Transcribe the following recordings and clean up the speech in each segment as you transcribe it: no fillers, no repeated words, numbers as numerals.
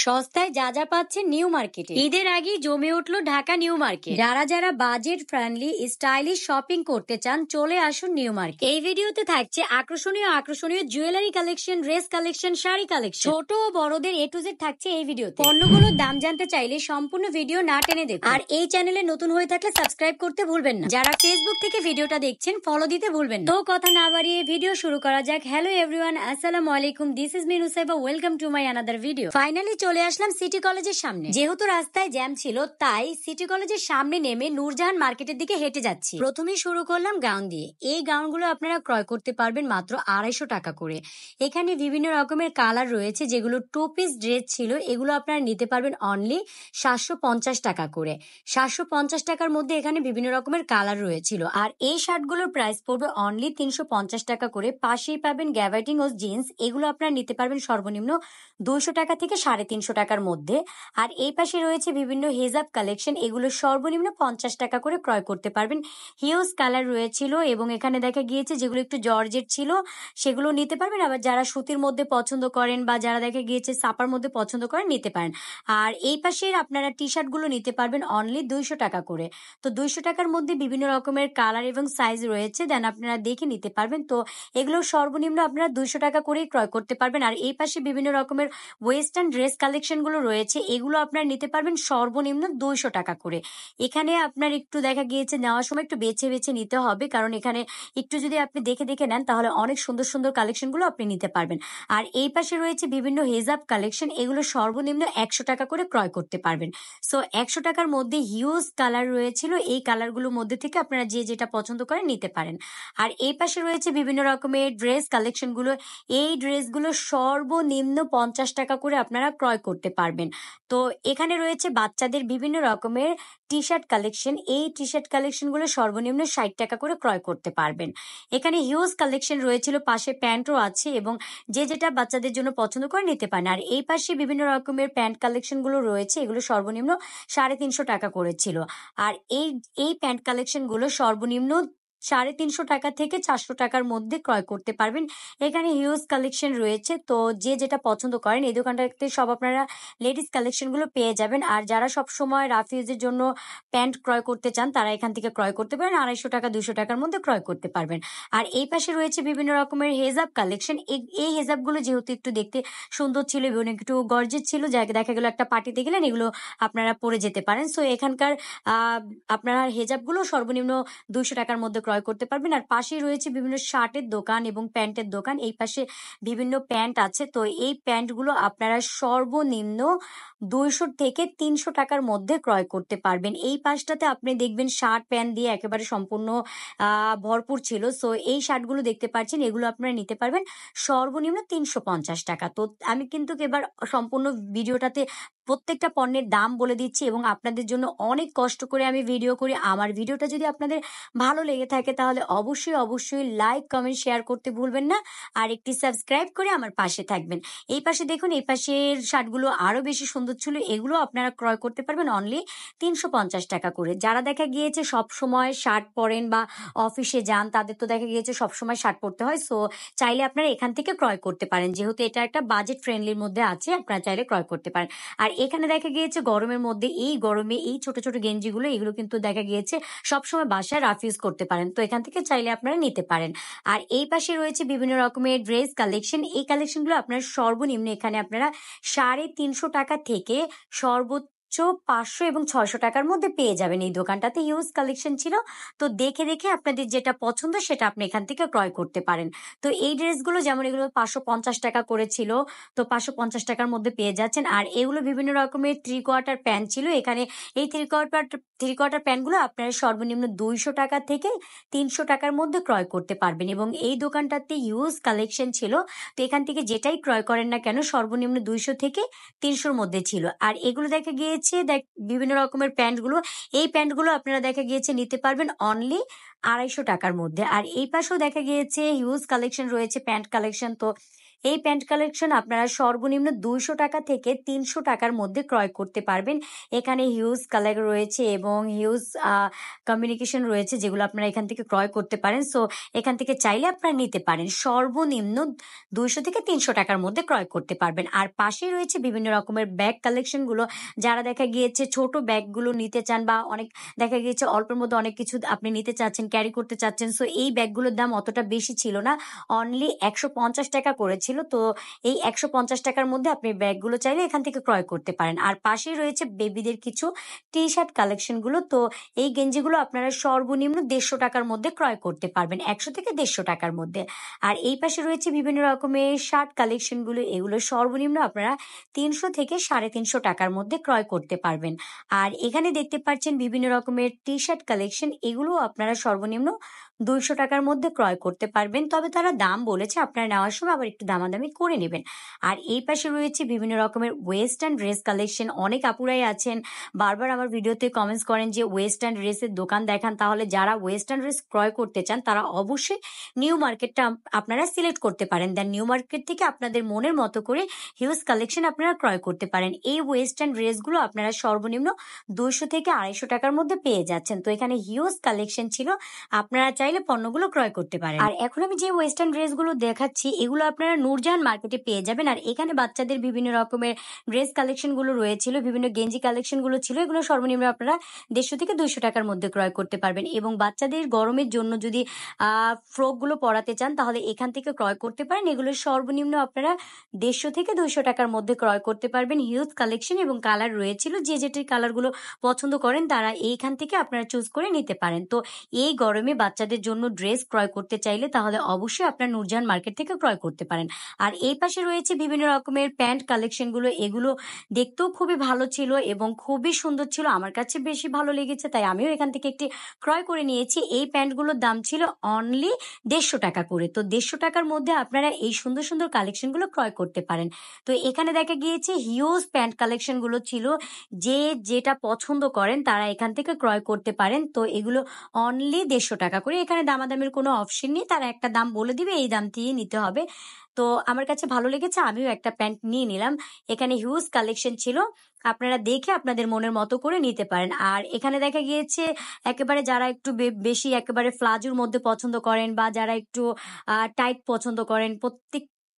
সস্তায় যা যা পাচ্ছেন নিউ মার্কেটে। ঈদের আগে জমে উঠলো ঢাকা নিউ মার্কেট। যারা যারা বাজেট ফ্রেন্ডলি স্টাইলিশ শপিং করতে চান চলে আসুন নিউ মার্কেট। এই ভিডিওতে থাকছে আকর্ষণীয় আকর্ষণীয় jewellery collection, dress collection, sari collection, ছোট ও বড়দের এ টু জেড থাকছে এই ভিডিওতে। পণ্যগুলোর দাম জানতে চাইলে সম্পূর্ণ ভিডিও না টেনে দেখুন। আর এই চ্যানেলে নতুন হয়ে থাকলে সাবস্ক্রাইব করতে ভুলবেন না। যারা ফেসবুক থেকে ভিডিওটা দেখছেন ফলো দিতে ভুলবেন না। তো কথা না বাড়িয়ে ভিডিও শুরু করা যাক। হ্যালো এভরিওয়ান, আসসালামু আলাইকুম, this is me Nusaiba, welcome to my another video. Finally চলে আসলাম সিটি কলেজের সামনে। যেহেতু রাস্তায় জ্যাম ছিল তাই সিটি কলেজের সামনে নেমে নূরজাহান মার্কেটের দিকে হেঁটে যাচ্ছি। প্রথমেই শুরু করলাম গাউন দিয়ে। এই গাউনগুলো আপনারা ক্রয় করতে পারবেন মাত্র 250 টাকা করে। এখানে বিভিন্ন রকমের কালার রয়েছে, যেগুলো 2 পিস ড্রেস ছিল এগুলো আপনারা নিতে পারবেন অনলি 750 টাকা করে। 750 টাকার মধ্যে এখানে বিভিন্ন রকমের কালার রয়েছিল। আর এই শার্টগুলোর প্রাইস পড়বে অনলি 350 টাকা করে। পাশেই পাবেন গ্যাবার্ডিং ও জিন্স, এগুলো আপনারা নিতে পারবেন সর্বনিম্ন 200 টাকা থেকে 350 টাকার মধ্যে। আর এই পাশে রয়েছে বিভিন্ন হেজাব কালেকশন, এগুলো সর্বনিম্ন 50 টাকা করে ক্রয় করতে পারবেন। হিউজ কালার রয়েছিল এবং এখানে দেখা গিয়েছে যেগুলো একটু জর্জেট ছিল সেগুলো নিতে পারবেন। আবার যারা সুতির মধ্যে পছন্দ করেন বা যারা দেখা গিয়েছে ছাপার মধ্যে পছন্দ করেন নিতে পারেন। আর এই পাশে আপনারা টি শার্ট গুলো নিতে পারবেন অনলি 200 টাকা করে। তো 200 টাকার মধ্যে বিভিন্ন রকমের কালার এবং সাইজ রয়েছে, দেন আপনারা দেখে নিতে পারবেন। তো এগুলো সর্বনিম্ন আপনারা 200 টাকা করেই ক্রয় করতে পারবেন। আর এই পাশে বিভিন্ন রকমের ওয়েস্টার্ন ড্রেস কালেকশন গুলো রয়েছে, এগুলো আপনারা নিতে পারবেন সর্বনিম্ন 200 টাকা করে। এখানে আপনার একটু দেখা গিয়েছে নেওয়ার সময় একটু বেছে বেছে নিতে হবে, কারণ এখানে একটু যদি আপনি দেখে দেখে নেন তাহলে অনেক সুন্দর সুন্দর কালেকশন গুলো আপনি নিতে পারবেন। আর এই পাশে রয়েছে বিভিন্ন হেজাব কালেকশন, এগুলো সর্বনিম্ন 100 টাকা করে ক্রয় করতে পারবেন। সো 100 টাকার মধ্যে হিউজ কালার রয়েছিল, এই কালারগুলোর মধ্যে থেকে আপনারা যে যেটা পছন্দ করেন নিতে পারেন। আর এই পাশে রয়েছে বিভিন্ন রকমের ড্রেস কালেকশন গুলো, এই ড্রেসগুলো সর্বনিম্ন 50 টাকা করে আপনারা ক্রয় করতে পারবেন। তো এখানে রয়েছে বাচ্চাদের বিভিন্ন রকমের টি শার্ট কালেকশন, এই টি শার্ট কালেকশন গুলো সর্বনিম্ন 60 টাকা করে ক্রয় করতে পারবেন। এখানে হিউজ কালেকশন রয়েছিল, পাশে প্যান্টও আছে এবং যে যেটা বাচ্চাদের জন্য পছন্দ করে নিতে পারেন। আর এই পাশে বিভিন্ন রকমের প্যান্ট কালেকশন গুলো রয়েছে, এগুলো সর্বনিম্ন 350 টাকা করেছিল। আর এই এই প্যান্ট কালেকশন গুলো সর্বনিম্ন 350 টাকা থেকে 400 টাকার মধ্যে ক্রয় করতে পারবেন। এখানে হিউজ কালেকশন রয়েছে, তো যে যেটা পছন্দ করেন এই দোকানটাতে সব আপনারা লেডিস কালেকশন গুলো পেয়ে যাবেন। আর যারা সব সময় রাফ ইউজের জন্য প্যান্ট ক্রয় করতে চান তারা এখান থেকে ক্রয় করতে পারেন, 250 টাকা 200 টাকার মধ্যে ক্রয় করতে পারবেন। আর এই পাশে রয়েছে বিভিন্ন রকমের হেজাব কালেকশন, এই হেজাব গুলো যেহেতু একটু দেখতে সুন্দর ছিল এবং একটু গর্জেস ছিল, যাকে দেখা গেল একটা পার্টিতে গেলেন এগুলো আপনারা পরে যেতে পারেন। সো এখানকার আপনারা হেজাব গুলো সর্বনিম্ন 200 টাকার মধ্যে ক্রয় করতে পারবেন। আর পাশেই রয়েছে বিভিন্ন শার্টের দোকান এবং প্যান্টের দোকান, এই পাশে বিভিন্ন প্যান্ট আছে। তো এই প্যান্টগুলো আপনারা সর্বনিম্ন 200 থেকে 300 টাকার মধ্যে ক্রয় করতে পারবেন। এই পাশটাতে আপনি দেখবেন শার্ট প্যান্ট দিয়ে একেবারে সম্পূর্ণ ভরপুর ছিল। সো এই শার্টগুলো দেখতে পাচ্ছেন, এগুলো আপনারা নিতে পারবেন সর্বনিম্ন 350 টাকা। তো আমি কিন্তু এবার সম্পূর্ণ ভিডিওটাতে প্রত্যেকটা পণ্যের দাম বলে দিচ্ছি এবং আপনাদের জন্য অনেক কষ্ট করে আমি ভিডিও করি। আমার ভিডিওটা যদি আপনাদের ভালো লেগে থাকে তাহলে অবশ্যই অবশ্যই লাইক কমেন্ট শেয়ার করতে ভুলবেন না, আর একটি সাবস্ক্রাইব করে আমার পাশে থাকবেন। এই পাশে দেখুন, এই পাশের শার্টগুলো আরো বেশি সুন্দর ছিল, এগুলো আপনারা ক্রয় করতে পারবেন অনলি 350 টাকা করে। যারা দেখা গিয়েছে সব সময় শার্ট পরেন বা অফিসে যান তাদের তো দেখা গিয়েছে সব সময় শার্ট পরতে হয়, সো চাইলে আপনারা এখান থেকে ক্রয় করতে পারেন, যেহেতু এটা একটা বাজেট ফ্রেন্ডলির মধ্যে আছে আপনারা চাইলে ক্রয় করতে পারেন। আর এখানে দেখা গিয়েছে গরমের মধ্যে এই গরমে এই ছোট ছোট গেঞ্জিগুলো এগুলো কিন্তু দেখা গিয়েছে সবসময় বাসায় রাফ ইউজ করতে পারেন, তো এখান থেকে চাইলে আপনারা নিতে পারেন। আর এই পাশে রয়েছে বিভিন্ন রকমের ড্রেস কালেকশন, এই কালেকশনগুলো আপনার সর্বনিম্ন এখানে আপনারা 350 টাকা থেকে সর্বোচ্চ 500 এবং 600 টাকার মধ্যে পেয়ে যাবেন। এই দোকানটাতে হিউজ কালেকশন ছিল, তো দেখে দেখে আপনাদের যেটা পছন্দ সেটা আপনি এখান থেকে ক্রয় করতে পারেন। তো এই ড্রেসগুলো যেমন এগুলো 550 টাকা করেছিল, তো 550 টাকার মধ্যে পেয়ে যাচ্ছেন। আর এগুলো বিভিন্ন রকমের 3/4 প্যান্ট ছিল, এখানে এই 3/4 প্যান্টগুলো আপনারা সর্বনিম্ন 200 টাকা থেকে 300 টাকার মধ্যে ক্রয় করতে পারবেন। এবং এই দোকানটাতে হিউজ কালেকশন ছিল, তো এখান থেকে যেটাই ক্রয় করেন না কেন সর্বনিম্ন 200 থেকে 300-র মধ্যে ছিল। আর এগুলো দেখা গিয়েছে বিভিন্ন রকমের প্যান্টগুলো, এই প্যান্টগুলো আপনারা দেখা গিয়েছে নিতে পারবেন অনলি 250 টাকার মধ্যে। আর এই পাশেও দেখা গিয়েছে হিউজ কালেকশন রয়েছে প্যান্ট কালেকশন, তো এই প্যান্ট কালেকশন আপনারা সর্বনিম্ন 200 টাকা থেকে 300 টাকার মধ্যে ক্রয় করতে পারবেন। এখানে হিউজ কালার রয়েছে এবং হিউজ কমিউনিকেশন রয়েছে যেগুলো আপনারা এখান থেকে ক্রয় করতে পারেন। সো এখান থেকে চাইলে আপনারা নিতে পারেন। সর্বনিম্ন 200 থেকে 300 টাকার মধ্যে ক্রয় করতে পারবেন। আর পাশেই রয়েছে বিভিন্ন রকমের ব্যাগ কালেকশনগুলো। যারা দেখা গিয়েছে ছোট ব্যাগগুলো নিতে চান বা অনেক দেখা গিয়েছে অল্পের মধ্যে অনেক কিছু আপনি নিতে চাচ্ছেন, ক্যারি করতে চাচ্ছেন। সো এই ব্যাগগুলোর দাম অতটা বেশি ছিল না, অনলি 150 টাকা করেছিল। তো এই 150 টাকার মধ্যে আপনি ব্যাগগুলো চাইলে এখান থেকে ক্রয় করতে পারেন। আর পাশেই রয়েছে বেবিদের কিছু টি শার্ট কালেকশনগুলো। তো এই গেঞ্জিগুলো আপনারা সর্বনিম্ন 150 টাকার মধ্যে ক্রয় করতে পারবেন, 100 থেকে 150 টাকার মধ্যে। আর এই পাশে রয়েছে বিভিন্ন রকমের শার্ট কালেকশনগুলো, এগুলো সর্বনিম্ন আপনারা 300 থেকে 350 টাকার মধ্যে ক্রয় করতে পারবেন। আর এখানে দেখতে পাচ্ছেন বিভিন্ন রকমের টি শার্ট কালেকশন, এগুলো আপনারা সর্বনিম্ন 200 টাকার মধ্যে ক্রয় করতে পারবেন। তবে তারা দাম বলেছে, আপনারা নেওয়ার সময় আবার একটু দামাদামি করে নেবেন। আর এই পাশে রয়েছে বিভিন্ন রকমের ওয়েস্টার্ন ড্রেস কালেকশন। অনেক আপুরাই আছেন বারবার আমার ভিডিওতে কমেন্টস করেন যে ওয়েস্টার্ন ড্রেসের দোকান দেখান। তাহলে যারা ওয়েস্টার্ন ড্রেস ক্রয় করতে চান তারা অবশ্যই নিউ মার্কেটটা আপনারা সিলেক্ট করতে পারেন। দেন নিউ মার্কেট থেকে আপনাদের মনের মতো করে হিউজ কালেকশন আপনারা ক্রয় করতে পারেন। এই ওয়েস্টার্ন ড্রেসগুলো আপনারা সর্বনিম্ন 200 থেকে 250 টাকার মধ্যে পেয়ে যাচ্ছেন। তো এখানে হিউজ কালেকশন ছিল, আপনারা চাইলে পণ্যগুলো ক্রয় করতে পারেন। আর এখন আমি যে ওয়েস্টার্ন ড্রেসগুলো দেখাচ্ছি এগুলো আপনারা নূরজাহান মার্কেটে পেয়ে যাবেন। আর এখানে বাচ্চাদের বিভিন্ন রকমের ড্রেস কালেকশনগুলো রয়েছিল, বিভিন্ন গেঞ্জি কালেকশনগুলো ছিল। এগুলো সর্বনিম্ন আপনারা 150 থেকে 200 টাকার মধ্যে ক্রয় করতে পারবেন। এবং বাচ্চাদের গরমের জন্য যদি ফ্রকগুলো পরাতে চান তাহলে এখান থেকে ক্রয় করতে পারেন। এগুলো সর্বনিম্ন আপনারা 150 থেকে 200 টাকার মধ্যে ক্রয় করতে পারবেন। হিউজ কালেকশন এবং কালার রয়েছিল, যে যেটির কালারগুলো পছন্দ করেন তারা এইখান থেকে আপনারা চুজ করে নিতে পারেন। তো এই গরমে বাচ্চাদের জন্য ড্রেস ক্রয় করতে চাইলে তাহলে অবশ্যই আপনার নূরজাহান মার্কেট থেকে ক্রয় করতে পারেন। আর এই পাশে রয়েছে বিভিন্ন রকমের প্যান্ট কালেকশনগুলো, এগুলো দেখতেও খুবই ভালো ছিল এবং খুবই সুন্দর ছিল, আমার কাছে বেশি ভালো লেগেছে, তাই আমিও এখান থেকে একটি ক্রয় করে নিয়েছি। এই প্যান্টগুলোর দাম ছিল অনলি 150 টাকা করে। তো 150 টাকার মধ্যে আপনারা এই সুন্দর সুন্দর কালেকশনগুলো ক্রয় করতে পারেন। তো এখানে দেখা গিয়েছে হিউজ প্যান্ট কালেকশনগুলো ছিল, যে যেটা পছন্দ করেন তারা এখান থেকে ক্রয় করতে পারেন। তো এগুলো অনলি 150 টাকা করে। এখানে দামাদামির কোনো অপশন নেই, তারা একটা দাম বলে দিবে, এই দামটিই নিতে হবে। তো আমার কাছে ভালো লেগেছে, আমিও একটা প্যান্ট নিয়ে নিলাম। এখানে হিউজ কালেকশন ছিল, আপনারা দেখে আপনাদের মনের মতো করে নিতে পারেন। আর এখানে দেখা গিয়েছে একেবারে যারা একটু বেশি একেবারে ফ্লাজুর মধ্যে পছন্দ করেন বা যারা একটু টাইট পছন্দ করেন,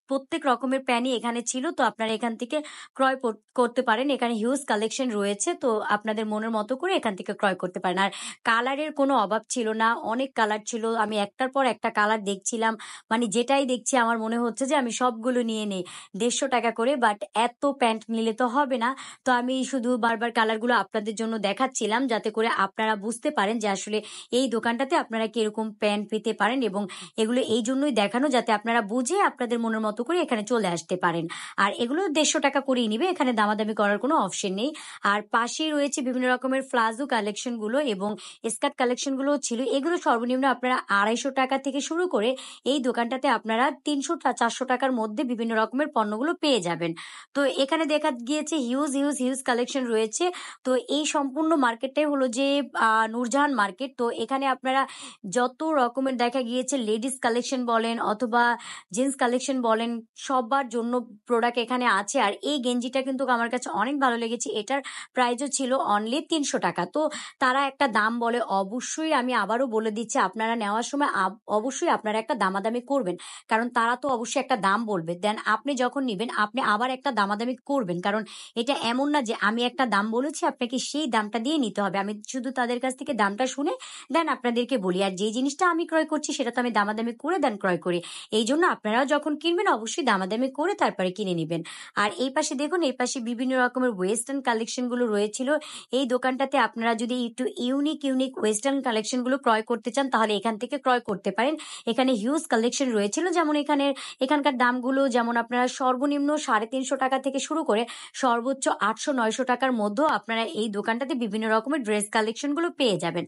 প্রত্যেক রকমের প্যানই এখানে ছিল। তো আপনারা এখান থেকে ক্রয় করতে পারেন। এখানে হিউজ কালেকশন রয়েছে, তো আপনাদের মনের মতো করে এখান থেকে ক্রয় করতে পারেন। আর কালারের কোনো অভাব ছিল না, অনেক কালার ছিল। আমি একটার পর একটা কালার দেখছিলাম, মানে যেটাই দেখছি আমার মনে হচ্ছে যে আমি সবগুলো নিয়ে নেই। 150 টাকা করে, বাট এত প্যান্ট নিলে তো হবে না। তো আমি শুধু বারবার কালারগুলো আপনাদের জন্য দেখাচ্ছিলাম যাতে করে আপনারা বুঝতে পারেন যে আসলে এই দোকানটাতে আপনারা কিরকম প্যান্ট পেতে পারেন। এবং এগুলো এই জন্যই দেখানো যাতে আপনারা বুঝে আপনাদের মনের মতো করে এখানে চলে আসতে পারেন। আর এগুলো 150 টাকা করেই নিবে, এখানে দামাদামি করার কোনো অপশন নেই। আর পাশেই রয়েছে বিভিন্ন রকমের ফ্লাজো কালেকশনগুলো এবং স্কার্ট কালেকশনগুলো ছিল। এগুলো সর্বনিম্ন আপনারা 250 টাকা থেকে শুরু করে এই দোকানটাতে আপনারা 300-400 টাকার মধ্যে বিভিন্ন রকমের পণ্যগুলো পেয়ে যাবেন। তো এখানে দেখা গিয়েছে হিউজ হিউজ হিউজ কালেকশন রয়েছে। তো এই সম্পূর্ণ মার্কেটটাই হলো যে নূরজাহান মার্কেট। তো এখানে আপনারা যত রকমের দেখা গিয়েছে লেডিস কালেকশন বলেন অথবা জেন্টস কালেকশন বলেন, সবার জন্য প্রোডাক্ট এখানে আছে। আর এই গেঞ্জিটা কিন্তু আমার কাছে অনেক ভালো লেগেছে, এটার প্রাইসও ছিল অনলি 300 টাকা। তো তারা একটা দাম বলে, অবশ্যই আমি আবারও বলে দিচ্ছি আপনারা নেওয়ার সময় অবশ্যই আপনারা একটা দামাদামি করবেন, কারণ তারা তো অবশ্যই একটা দাম বলবে। দেন আপনি যখন নিবেন আপনি আবার একটা দামাদামি করবেন, কারণ এটা এমন না যে আমি একটা দাম বলেছি আপনাকে সেই দামটা দিয়ে নিতে হবে। আমি শুধু তাদের কাছ থেকে দামটা শুনে দেন আপনাদেরকে বলি। আর যে জিনিসটা আমি ক্রয় করছি সেটা তো আমি দামাদামি করে দেন ক্রয় করি। এই জন্য আপনারাও যখন কিনবেন অবশ্যই দামাদামি করে তারপরে কিনে নেবেন। আর এই পাশে দেখুন, এই পাশে বিভিন্ন রকমের ওয়েস্টার্ন কালেকশনগুলো রয়েছিল। এই দোকানটাতে আপনারা যদি একটু ইউনিক ওয়েস্টার্ন কালেকশনগুলো ক্রয় করতে চান তাহলে এখান থেকে ক্রয় করতে পারেন। এখানে হিউজ কালেকশন রয়েছিল, যেমন এখানকার দামগুলো যেমন আপনারা সর্বনিম্ন 350 টাকা থেকে শুরু করে সর্বোচ্চ 800-900 টাকার মধ্যেও আপনারা এই দোকানটাতে বিভিন্ন রকমের ড্রেস কালেকশনগুলো পেয়ে যাবেন।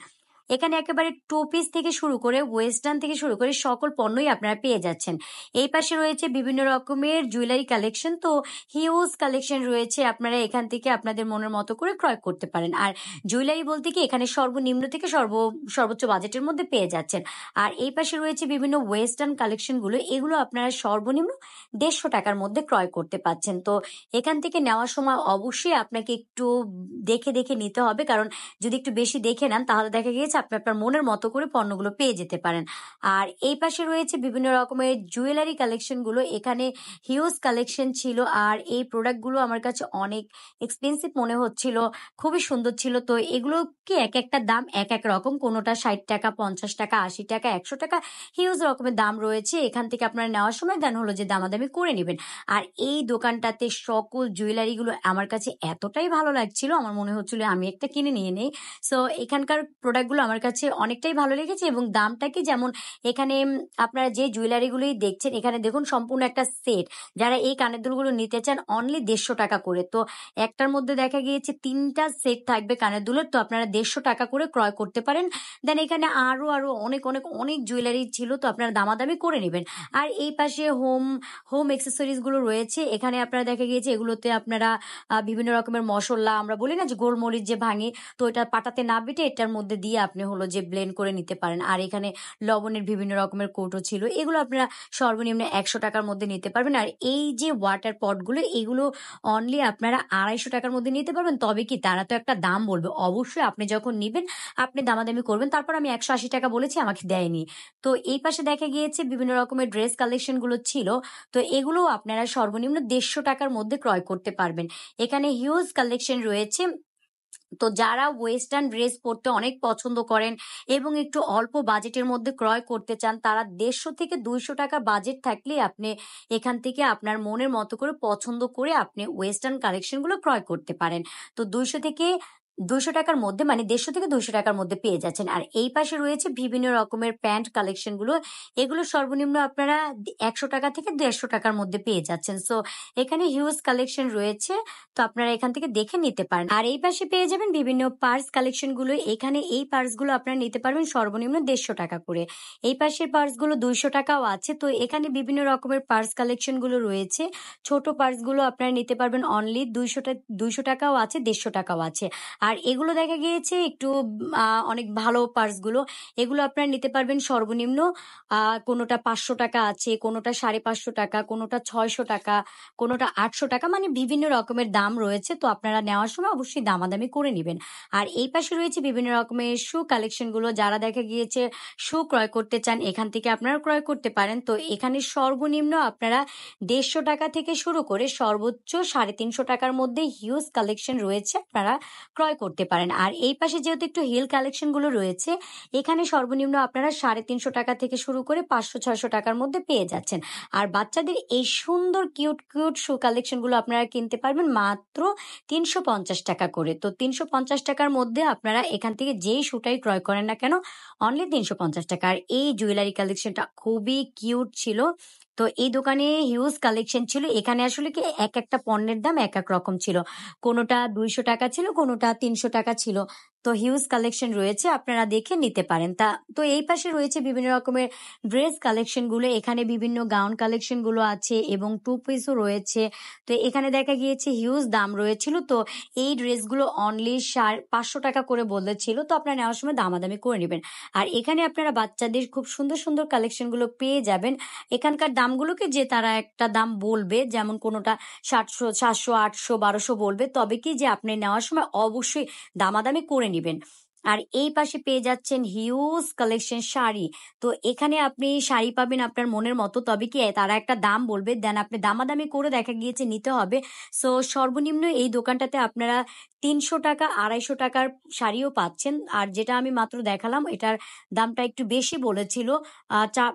এখানে একেবারে টু পিস থেকে শুরু করে ওয়েস্টার্ন থেকে শুরু করে সকল পণ্যই আপনারা পেয়ে যাচ্ছেন। এই পাশে রয়েছে বিভিন্ন রকমের জুয়েলারি কালেকশন, তো হিউজ কালেকশন রয়েছে, আপনারা এখান থেকে আপনাদের মনের মতো করে ক্রয় করতে পারেন। আর জুয়েলারি বলতে কি এখানে সর্বনিম্ন থেকে সর্বোচ্চ বাজেটের মধ্যে পেয়ে যাচ্ছেন। আর এই পাশে রয়েছে বিভিন্ন ওয়েস্টার্ন কালেকশনগুলো, এগুলো আপনারা সর্বনিম্ন 150 টাকার মধ্যে ক্রয় করতে পাচ্ছেন। তো এখান থেকে নেওয়ার সময় অবশ্যই আপনাকে একটু দেখে দেখে নিতে হবে, কারণ যদি একটু বেশি দেখে নেন তাহলে দেখা গিয়েছে আপনি আপনার মনের মতো করে পণ্যগুলো পেয়ে যেতে পারেন। আর এই পাশে রয়েছে বিভিন্ন রকমের জুয়েলারি কালেকশনগুলো, এখানে হিউজ কালেকশন ছিল। আর এই প্রোডাক্টগুলো আমার কাছে অনেক এক্সপেন্সিভ মনে হচ্ছিল, খুবই সুন্দর ছিল। তো এগুলো কি এক একটা দাম এক এক রকম, কোনোটা 60 টাকা, 50 টাকা, 80 টাকা, 100 টাকা, হিউজ রকমের দাম রয়েছে। এখান থেকে আপনারা নেওয়ার সময় দেন হলো যে দামাদামি করে নেবেন। আর এই দোকানটাতে সকল জুয়েলারিগুলো আমার কাছে এতটাই ভালো লাগছিল, আমার মনে হচ্ছিল আমি একটা কিনে নিয়ে নেই। সো এখানকার প্রোডাক্টগুলো আমার কাছে অনেকটাই ভালো লেগেছে, এবং দামটা কি যেমন এখানে আপনারা যে জুয়েলারিগুলোই দেখছেন, এখানে দেখুন সম্পূর্ণ একটা সেট, যারা এই কানের দুলগুলো নিতে চান অনলি 150 টাকা করে। তো একটার মধ্যে দেখা গিয়েছে 3টা সেট থাকবে কানের দুলের, তো আপনারা 150 টাকা করে ক্রয় করতে পারেন। দেন এখানে আরো আরো অনেক অনেক অনেক জুয়েলারি ছিল, তো আপনারা দামাদামি করে নেবেন। আর এই পাশে হোম অ্যাক্সেসরিজ গুলো রয়েছে, এখানে আপনারা দেখা গিয়েছে এগুলোতে আপনারা বিভিন্ন রকমের মশলা, আমরা বলি না যে গোলমরিচ যে ভাঙে, তো এটা পাটাতে না বেটে এটার মধ্যে দিয়ে আপনি হলো যে ব্লেন্ড করে নিতে পারেন। আর এখানে লবণের বিভিন্ন রকমের কৌটো ছিল, এগুলো আপনারা সর্বনিম্ন 100 টাকার মধ্যে নিতে পারবেন। আর এই যে ওয়াটার পটগুলো, এগুলো অনলি আপনারা 250 টাকার মধ্যে নিতে পারবেন। তবে কি তারা তো একটা দাম বলবে, অবশ্যই আপনি যখন নিবেন আপনি দামাদামি করবেন। তারপর আমি 180 টাকা বলেছি, আমাকে দেয়নি। তো এই পাশে দেখা গিয়েছে বিভিন্ন রকমের ড্রেস কালেকশন গুলো ছিল, তো এগুলো আপনারা সর্বনিম্ন 150 টাকার মধ্যে ক্রয় করতে পারবেন। এখানে হিউজ কালেকশন রয়েছে। তো যারা ওয়েস্টার্ন ড্রেস পরতে অনেক পছন্দ করেন এবং একটু অল্প বাজেটের মধ্যে ক্রয় করতে চান, তারা 150 থেকে 200 টাকা বাজেট থাকলে আপনি এখান থেকে আপনার মনের মতো করে পছন্দ করে আপনি ওয়েস্টার্ন কালেকশনগুলো ক্রয় করতে পারেন। তো 200 টাকার মধ্যে, মানে 150 থেকে 200 টাকার মধ্যে পেয়ে যাচ্ছেন। আর এই পাশে রয়েছে বিভিন্ন রকমের প্যান্ট কালেকশনগুলো, এগুলো সর্বনিম্ন আপনারা 100 টাকা থেকে 150 টাকার মধ্যে পেয়ে যাচ্ছেন। সো এখানে হিউজ কালেকশন রয়েছে, তো আপনারা এখান থেকে দেখে নিতে পারেন। আর এই পাশে পেয়ে যাবেন বিভিন্ন পার্স কালেকশন গুলো, এখানে এই পার্স গুলো আপনারা নিতে পারবেন সর্বনিম্ন 150 টাকা করে। এই পাশের পার্স গুলো 200 টাকাও আছে। তো এখানে বিভিন্ন রকমের পার্স কালেকশন গুলো রয়েছে, ছোট পার্স গুলো আপনারা নিতে পারবেন অনলি 200 টাকাও আছে, 150 টাকাও আছে। আর এগুলো দেখা গিয়েছে একটু অনেক ভালো পার্স গুলো, এগুলো আপনারা নিতে পারবেন সর্বনিম্ন কোনোটা 500 টাকা আছে, কোনোটা 550 টাকা, কোনোটা 600 টাকা, কোনোটা 800 টাকা, মানে বিভিন্ন রকমের দাম রয়েছে। তো আপনারা নেওয়ার সময় অবশ্যই দামাদামি করে নেবেন। আর এই পাশে রয়েছে বিভিন্ন রকমের শু কালেকশন গুলো, যারা দেখা গিয়েছে শু ক্রয় করতে চান এখান থেকে আপনারা ক্রয় করতে পারেন। তো এখানে সর্বনিম্ন আপনারা 150 টাকা থেকে শুরু করে সর্বোচ্চ 350 টাকার মধ্যে হিউজ কালেকশন রয়েছে, আপনারা ক্রয় করতে পারেন। আর এই পাশে যেহেতু একটু হিল কালেকশন গুলো রয়েছে, এখানে সর্বনিম্ন আপনারা 350 টাকা থেকে শুরু করে 500-600 টাকার মধ্যে পেয়ে যাচ্ছেন। আর বাচ্চাদের এই সুন্দর কিউট কিউট শু কালেকশন গুলো আপনারা কিনতে পারবেন মাত্র 350 টাকা করে। তো 350 টাকার মধ্যে আপনারা এখান থেকে যেই শুটাই ক্রয় করেন না কেন অনলি 350 টাকা। আর এই জুয়েলারি কালেকশনটা খুবই কিউট ছিল। তো এই দোকানে হিউজ কালেকশন ছিল, এখানে আসলে কি এক একটা পণ্যের দাম এক এক রকম ছিল, কোনোটা 200 টাকা ছিল, কোনোটা 300 টাকা ছিল। তো হিউজ কালেকশন রয়েছে, আপনারা দেখে নিতে পারেন। তো এই পাশে রয়েছে বিভিন্ন রকমের ড্রেস কালেকশন গুলো, এখানে বিভিন্ন গাউন কালেকশন গুলো আছে এবং টু পিসও রয়েছে। তো এখানে দেখা গিয়েছে হিউজ দাম রয়েছিল, তো এই ড্রেসগুলো অনলি 500 টাকা করে বলেছিল, তো আপনারা নেওয়ার সময় দামাদামি করে নেবেন। আর এখানে আপনারা বাচ্চাদের খুব সুন্দর সুন্দর কালেকশন গুলো পেয়ে যাবেন। এখানকার দামগুলোকে যে তারা একটা দাম বলবে, যেমন কোনোটা 700, 700, 800, 1200 বলবে, তবে কি যে আপনি নেওয়ার সময় অবশ্যই দামাদামি করে নিবেন। আর এই পাশে পেয়ে যাচ্ছেন হিউজ কালেকশন শাড়ি, তো এখানে আপনি শাড়ি পাবেন আপনার মনের মতো, তবে কি তারা একটা দাম বলবে, দেন আপনি দামাদামি করে দেখা গিয়েছে নিতে হবে। সো সর্বনিম্ন এই দোকানটাতে আপনারা 300 টাকা, 250 টাকার শাড়িও পাচ্ছেন। আর যেটা আমি মাত্র দেখালাম এটার দামটা একটু বেশি বলেছিল,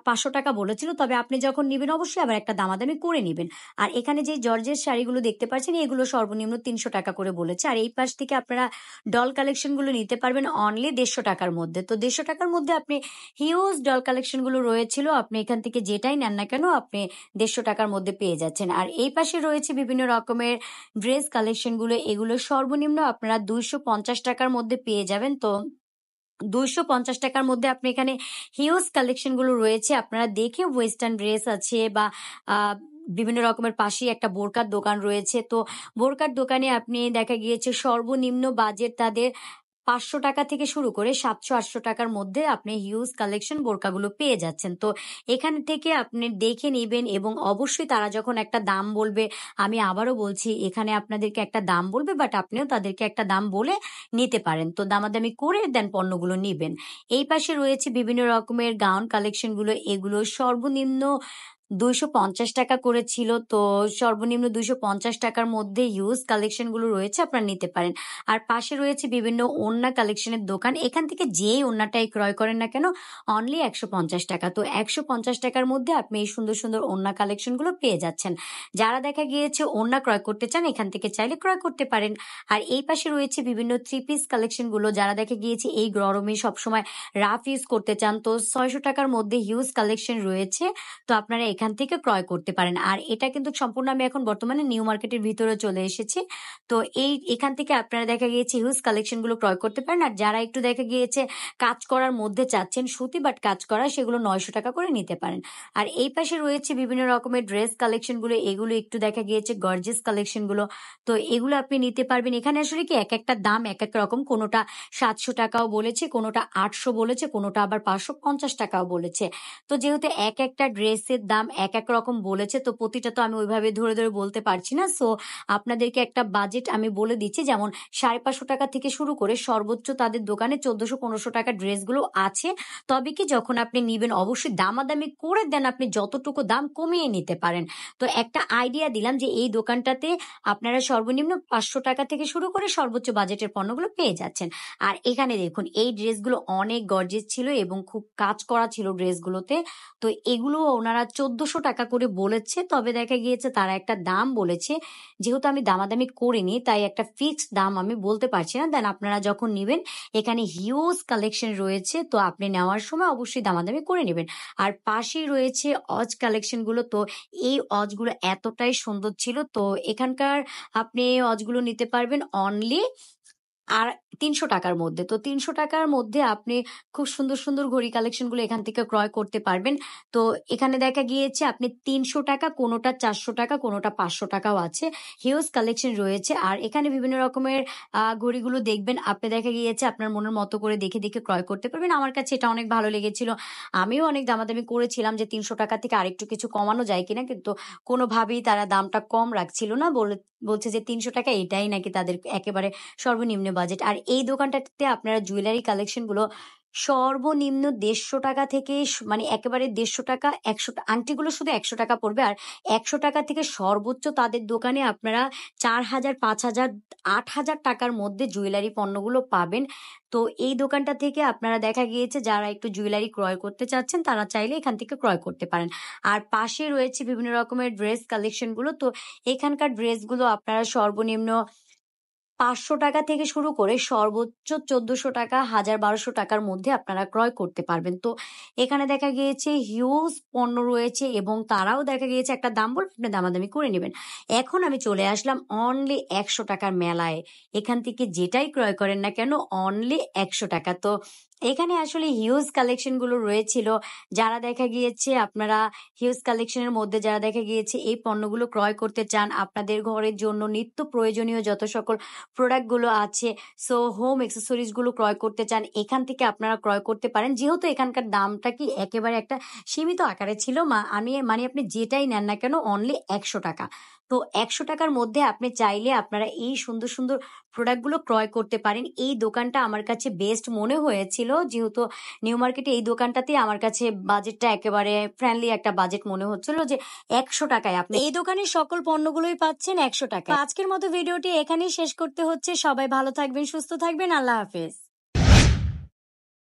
500 টাকা বলেছিল, তবে আপনি যখন নিবেন অবশ্যই আবার একটা দামাদামি করে নিবেন। আর এখানে যে জর্জের শাড়িগুলো দেখতে পাচ্ছেন এগুলো সর্বনিম্ন 300 টাকা করে বলেছে। আর এই পাশ থেকে আপনারা ডল কালেকশন গুলো নিতে পারবেন অনলি 150 টাকার মধ্যে। তো 150 টাকার মধ্যে আপনি হিউজ ডল কালেকশন গুলো রয়েছিল, আপনি এখান থেকে যেটাই নেন না কেন আপনি 150 টাকার মধ্যে পেয়ে যাচ্ছেন। আর এই পাশে রয়েছে বিভিন্ন রকমের ড্রেস কালেকশন গুলো, এগুলো সর্বনিম্ন আপনারা 250 টাকার মধ্যে পেয়ে যাবেন। তো 250 টাকার মধ্যে আপনি এখানে হিউজ কালেকশন গুলো রয়েছে। আপনারা দেখে ওয়েস্টার্ন ড্রেস আছে বা বিভিন্ন রকমের পাশেই একটা বোরকার দোকান রয়েছে। তো বোরকার দোকানে আপনি দেখা গিয়েছে সর্বনিম্ন বাজেট তাদের 500 টাকা থেকে শুরু করে 700-800 টাকার মধ্যে আপনি হিউজ কালেকশন বোরকাগুলো পেয়ে যাচ্ছেন। তো এখান থেকে আপনি দেখে নিবেন এবং অবশ্যই তারা যখন একটা দাম বলবে, আমি আবারও বলছি এখানে আপনাদেরকে একটা দাম বলবে, বাট আপনিও তাদেরকে একটা দাম বলে নিতে পারেন। তো দামাদামি করে দেন পণ্যগুলো নিবেন। এই পাশে রয়েছে বিভিন্ন রকমের গাউন কালেকশনগুলো। এগুলো সর্বনিম্ন 250 টাকা করে ছিল। তো সর্বনিম্ন 250 টাকার মধ্যে হিউজ কালেকশনগুলো রয়েছে, আপনারা নিতে পারেন। আর পাশে রয়েছে বিভিন্ন ওড়না কালেকশনের দোকান। এখান থেকে যেই ওড়নাটাই ক্রয় করেন না কেন অনলি 150 টাকা। তো 150 টাকার মধ্যে আপনি এই সুন্দর সুন্দর ওড়না কালেকশনগুলো পেয়ে যাচ্ছেন। যারা দেখা গিয়েছে ওড়না ক্রয় করতে চান এখান থেকে চাইলে ক্রয় করতে পারেন। আর এই পাশে রয়েছে বিভিন্ন থ্রি পিস কালেকশনগুলো। যারা দেখা গিয়েছে এই গরমে সবসময় রাফ ইউজ করতে চান, তো 600 টাকার মধ্যে হিউজ কালেকশন রয়েছে। তো আপনারা এখান থেকে ক্রয় করতে পারেন। আর এটা কিন্তু সম্পূর্ণ আমি এখন বর্তমানে নিউ মার্কেটের ভিতরে চলে এসেছি। তো এখান থেকে আপনারা দেখা গিয়েছে হিউজ কালেকশন গুলো ক্রয় করতে পারেন। আর যারা একটু দেখা গিয়েছে কাজ করার মধ্যে চাচ্ছেন সুতি বাট কাজ করা, সেগুলো 900 টাকা করে নিতে পারেন। আর এই পাশে রয়েছে বিভিন্ন রকমের ড্রেস কালেকশন গুলো। এগুলো একটু দেখা গিয়েছে গর্জিয়াস কালেকশন গুলো। তো এগুলো আপনি নিতে পারবেন। এখানে আসলে কি এক একটা দাম এক এক রকম। কোনোটা 700 টাকাও বলেছে, কোনোটা 800 বলেছে, কোনোটা আবার 550 টাকাও বলেছে। তো যেহেতু এক একটা ড্রেসের দাম এক এক রকম বলেছে, তো প্রতিটা তো আমি ওইভাবে ধরে ধরে বলতে পারছি না। সো আপনাদেরকে একটা বাজেট আমি বলে দিচ্ছি, যেমন 550 টাকা থেকে শুরু করে সর্বোচ্চ তাদের দোকানে 1400-1500 টাকা ড্রেসগুলো আছে। তবে কি যখন আপনি নিবেন অবশ্যই দামাদামি করে দেন, আপনি যতটুকু দাম কমিয়ে নিতে পারেন। তো একটা আইডিয়া দিলাম যে এই দোকানটাতে আপনারা সর্বনিম্ন 500 টাকা থেকে শুরু করে সর্বোচ্চ বাজেটের পণ্যগুলো পেয়ে যাচ্ছেন। আর এখানে দেখুন এই ড্রেসগুলো অনেক গর্জিয়াস ছিল এবং খুব কাজ করা ছিল ড্রেসগুলোতে। তো এগুলো ওনারা 1400 টাকা করে বলেছে। তবে দেখা গিয়েছে তারা একটা দাম বলেছে, যেহেতু আমি দামাদামি করিনি তাই একটা ফিক্সড দাম আমি বলতে পারছি না। দেন আপনারা যখন নিবেন এখানে হিউজ কালেকশন রয়েছে, তো আপনি নেওয়ার সময় অবশ্যই দামাদামি করে নেবেন। আর পাশেই রয়েছে অজ কালেকশনগুলো। তো এই অজগুলো এতটাই সুন্দর ছিল, তো এখানকার আপনি অজগুলো নিতে পারবেন অনলি আর 300 টাকার মধ্যে। তো 300 টাকার মধ্যে আপনি খুব সুন্দর সুন্দর ঘড়ি কালেকশনগুলো এখান থেকে ক্রয় করতে পারবেন। তো এখানে দেখা গিয়েছে আপনি 300 টাকা, কোনোটা 400 টাকা, কোনোটা 500 টাকাও আছে। হিউজ কালেকশন রয়েছে। আর এখানে বিভিন্ন রকমের ঘড়িগুলো দেখবেন, আপনি দেখা গিয়েছে আপনার মনের মতো করে দেখে দেখে ক্রয় করতে পারবেন। আমার কাছে এটা অনেক ভালো লেগেছিল। আমিও অনেক দামাদামি করেছিলাম যে 300 টাকা থেকে আরেকটু কিছু কমানো যায় কিনা, কিন্তু কোনোভাবেই তারা দামটা কম রাখছিল না। বলছে যে 300 টাকা এটাই নাকি তাদের একেবারে সর্বনিম্ন বাজেট। আর এই দোকানটাতে আপনারা জুয়েলারি কালেকশন গুলো সর্বনিম্ন 150 টাকা থেকে মানে একেবারে 150 টাকা, 100 আংটিগুলো শুধু 100 টাকা পড়বে। আর 100 টাকা থেকে সর্বোচ্চ তাদের দোকানে আপনারা 4000, 5000, 8000 টাকার মধ্যে জুয়েলারি পণ্যগুলো পাবেন। তো এই দোকানটা থেকে আপনারা দেখা গিয়েছে যারা একটু জুয়েলারি ক্রয় করতে চাচ্ছেন তারা চাইলে এখান থেকে ক্রয় করতে পারেন। আর পাশে রয়েছে বিভিন্ন রকমের ড্রেস কালেকশন গুলো। তো এখানকার ড্রেসগুলো আপনারা সর্বনিম্ন 500 টাকা থেকে শুরু করে সর্বোচ্চ 1400 টাকা, 1000-1200 টাকার মধ্যে আপনারা ক্রয় করতে পারবেন। তো এখানে দেখা গিয়েছে হিউজ পণ্য রয়েছে এবং তারাও দেখা গিয়েছে একটা দাম বলবে, আপনি দামাদামি করে নেবেন। এখন আমি চলে আসলাম অনলি 100 টাকার মেলায়। এখান থেকে যেটাই ক্রয় করেন না কেন অনলি 100 টাকা। তো এখানে আসলে হিউজ কালেকশন গুলো রয়েছিল। যারা দেখা গিয়েছে আপনারা হিউজ কালেকশনের মধ্যে যারা দেখা গিয়েছে এই পণ্যগুলো ক্রয় করতে চান, আপনাদের ঘরের জন্য নিত্য প্রয়োজনীয় যত সকল প্রোডাক্ট গুলো আছে, সো হোম অ্যাক্সেসরিজ গুলো ক্রয় করতে চান, এখান থেকে আপনারা ক্রয় করতে পারেন। যেহেতু এখানকার দামটা কি একেবারে একটা সীমিত আকারে ছিল, মানে আপনি যেটাই নেন না কেন অনলি 100 টাকা। তো 100 টাকার মধ্যে আপনি চাইলে আপনারা এই সুন্দর সুন্দর প্রোডাক্ট গুলো ক্রয় করতে পারেন। এই দোকানটা আমার কাছে বেস্ট মনে হয়েছিল, যেহেতু নিউ মার্কেটে এই দোকানটাতে আমার কাছে বাজেটটা একেবারে ফ্রেন্ডলি একটা বাজেট মনে হচ্ছিল, যে 100 টাকায় আপনি এই দোকানের সকল পণ্যগুলোই পাচ্ছেন 100 টাকা। আজকের মতো ভিডিওটি এখানেই শেষ করতে হচ্ছে। সবাই ভালো থাকবেন, সুস্থ থাকবেন। আল্লাহ হাফেজ।